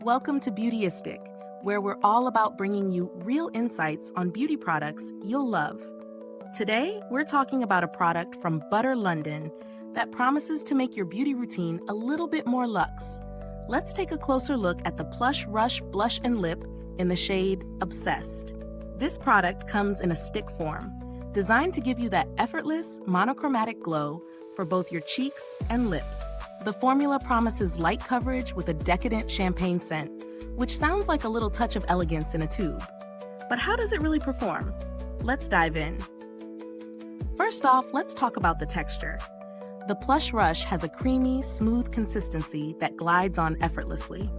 Welcome to Beautyistic, where we're all about bringing you real insights on beauty products you'll love. Today, we're talking about a product from Butter London that promises to make your beauty routine a little bit more luxe. Let's take a closer look at the Plush Rush Blush and Lip in the shade Obsessed. This product comes in a stick form, designed to give you that effortless, monochromatic glow for both your cheeks and lips. The formula promises light coverage with a decadent champagne scent, which sounds like a little touch of elegance in a tube. But how does it really perform? Let's dive in. First off, let's talk about the texture. The Plush Rush has a creamy, smooth consistency that glides on effortlessly.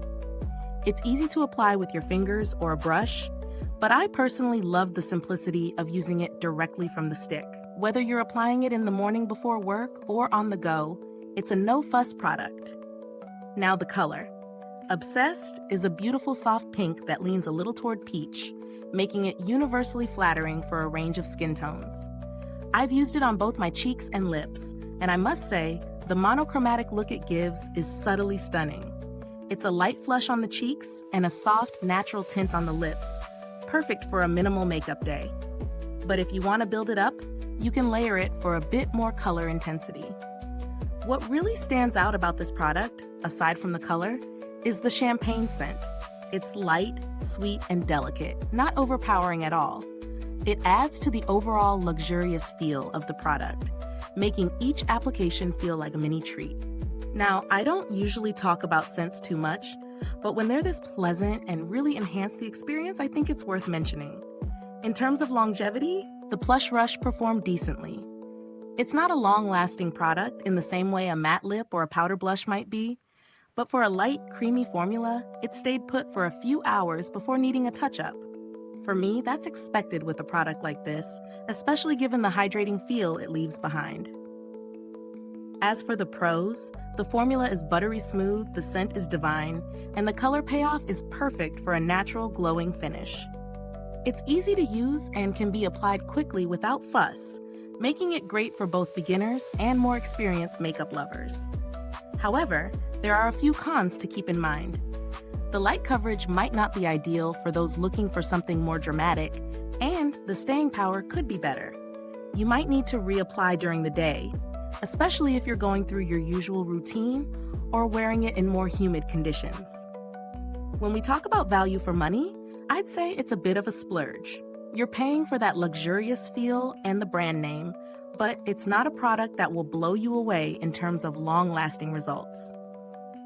It's easy to apply with your fingers or a brush, but I personally love the simplicity of using it directly from the stick. Whether you're applying it in the morning before work or on the go, it's a no-fuss product. Now the color. Obsessed is a beautiful soft pink that leans a little toward peach, making it universally flattering for a range of skin tones. I've used it on both my cheeks and lips, and I must say, the monochromatic look it gives is subtly stunning. It's a light flush on the cheeks and a soft, natural tint on the lips, perfect for a minimal makeup day. But if you want to build it up, you can layer it for a bit more color intensity. What really stands out about this product, aside from the color, is the champagne scent. It's light, sweet, and delicate, not overpowering at all. It adds to the overall luxurious feel of the product, making each application feel like a mini treat. Now, I don't usually talk about scents too much, but when they're this pleasant and really enhance the experience, I think it's worth mentioning. In terms of longevity, the Plush Rush performed decently. It's not a long-lasting product in the same way a matte lip or a powder blush might be, but for a light, creamy formula, it stayed put for a few hours before needing a touch-up. For me, that's expected with a product like this, especially given the hydrating feel it leaves behind. As for the pros, the formula is buttery smooth, the scent is divine, and the color payoff is perfect for a natural, glowing finish. It's easy to use and can be applied quickly without fuss, making it great for both beginners and more experienced makeup lovers. However, there are a few cons to keep in mind. The light coverage might not be ideal for those looking for something more dramatic, and the staying power could be better. You might need to reapply during the day, especially if you're going through your usual routine or wearing it in more humid conditions. When we talk about value for money, I'd say it's a bit of a splurge. You're paying for that luxurious feel and the brand name, but it's not a product that will blow you away in terms of long-lasting results.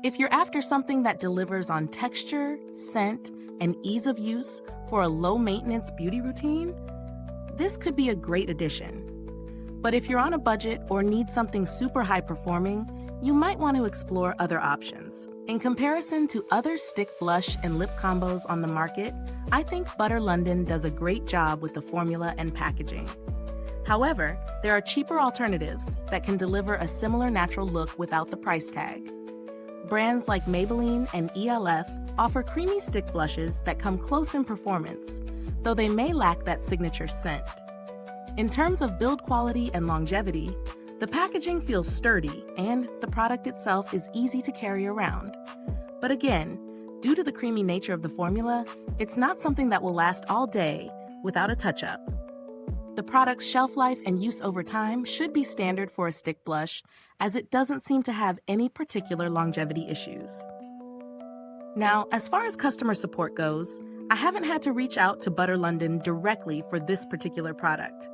If you're after something that delivers on texture, scent, and ease of use for a low-maintenance beauty routine, this could be a great addition. But if you're on a budget or need something super high-performing, you might want to explore other options. In comparison to other stick blush and lip combos on the market, I think Butter London does a great job with the formula and packaging. However, there are cheaper alternatives that can deliver a similar natural look without the price tag. Brands like Maybelline and ELF offer creamy stick blushes that come close in performance, though they may lack that signature scent. In terms of build quality and longevity, the packaging feels sturdy and the product itself is easy to carry around. But again, due to the creamy nature of the formula, it's not something that will last all day without a touch-up. The product's shelf life and use over time should be standard for a stick blush, as it doesn't seem to have any particular longevity issues. Now, as far as customer support goes, I haven't had to reach out to Butter London directly for this particular product.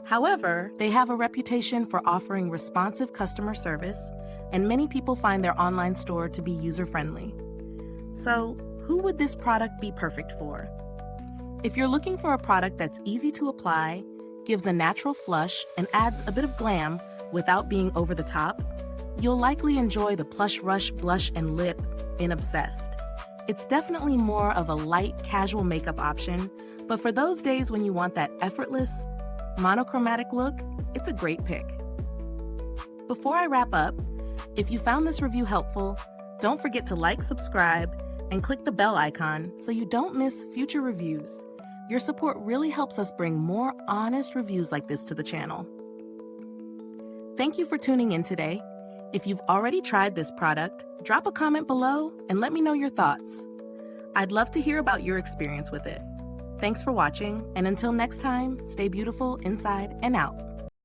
However, they have a reputation for offering responsive customer service, and many people find their online store to be user-friendly. So, who would this product be perfect for? If you're looking for a product that's easy to apply, gives a natural flush, and adds a bit of glam without being over the top, you'll likely enjoy the Plush Rush Blush and Lip in Obsessed. It's definitely more of a light, casual makeup option, but for those days when you want that effortless, monochromatic look, it's a great pick. Before I wrap up, if you found this review helpful, don't forget to like, subscribe, and click the bell icon so you don't miss future reviews. Your support really helps us bring more honest reviews like this to the channel. Thank you for tuning in today. If you've already tried this product, drop a comment below and let me know your thoughts. I'd love to hear about your experience with it. Thanks for watching, and until next time, stay beautiful inside and out.